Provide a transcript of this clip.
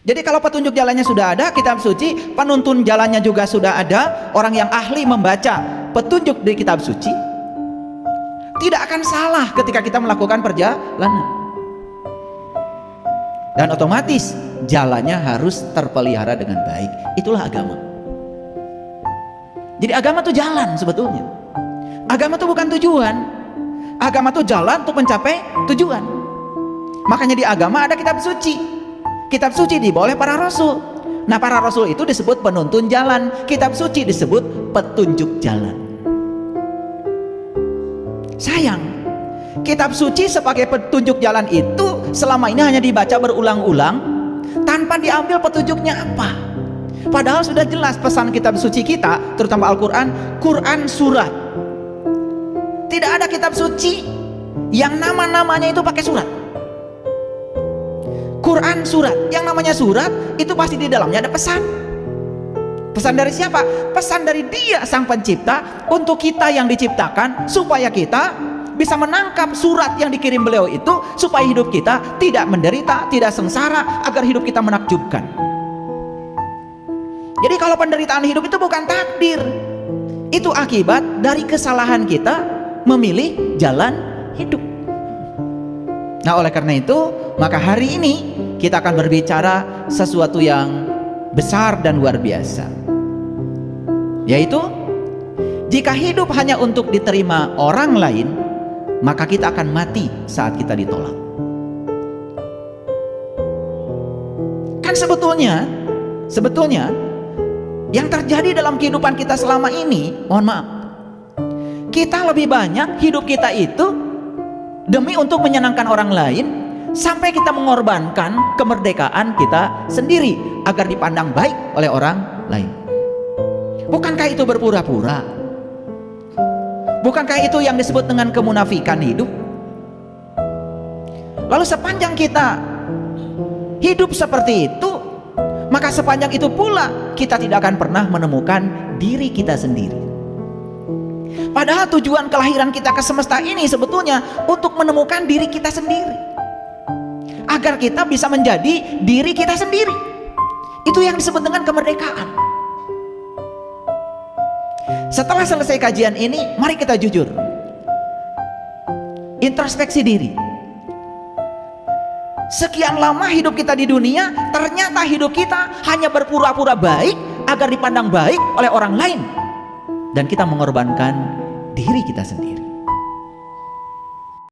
Jadi kalau petunjuk jalannya sudah ada, kitab suci, penuntun jalannya juga sudah ada, orang yang ahli membaca petunjuk di kitab suci, tidak akan salah ketika kita melakukan perjalanan. Dan otomatis jalannya harus terpelihara dengan baik. Itulah agama. Jadi agama itu jalan sebetulnya. Agama itu bukan tujuan. Agama itu jalan untuk mencapai tujuan. Makanya di agama ada kitab suci. Kitab suci dibawa oleh para rasul. Nah, para rasul itu disebut penuntun jalan. Kitab suci disebut petunjuk jalan. Sayang, kitab suci sebagai petunjuk jalan itu selama ini hanya dibaca berulang-ulang tanpa diambil petunjuknya apa. Padahal sudah jelas pesan kitab suci kita, terutama Al-Quran, Quran surat. Tidak ada kitab suci yang nama-namanya itu pakai surat. Quran surat, yang namanya surat itu pasti di dalamnya ada pesan. Pesan dari siapa? Pesan dari Dia sang pencipta untuk kita yang diciptakan, supaya kita bisa menangkap surat yang dikirim beliau itu, supaya hidup kita tidak menderita, tidak sengsara, agar hidup kita menakjubkan. Jadi kalau penderitaan hidup itu bukan takdir, itu akibat dari kesalahan kita memilih jalan hidup. Nah, oleh karena itu, maka hari ini kita akan berbicara sesuatu yang besar dan luar biasa, yaitu jika hidup hanya untuk diterima orang lain, maka kita akan mati saat kita ditolak. Kan sebetulnya yang terjadi dalam kehidupan kita selama ini, mohon maaf, kita lebih banyak hidup kita itu demi untuk menyenangkan orang lain, sampai kita mengorbankan kemerdekaan kita sendiri agar dipandang baik oleh orang lain. Bukankah itu berpura-pura? Bukankah itu yang disebut dengan kemunafikan hidup? Lalu sepanjang kita hidup seperti itu, maka sepanjang itu pula kita tidak akan pernah menemukan diri kita sendiri. Padahal tujuan kelahiran kita ke semesta ini sebetulnya untuk menemukan diri kita sendiri, agar kita bisa menjadi diri kita sendiri. Itu yang disebut dengan kemerdekaan. Setelah selesai kajian ini, mari kita jujur, introspeksi diri. Sekian lama hidup kita di dunia, ternyata hidup kita hanya berpura-pura baik agar dipandang baik oleh orang lain, dan kita mengorbankan diri kita sendiri.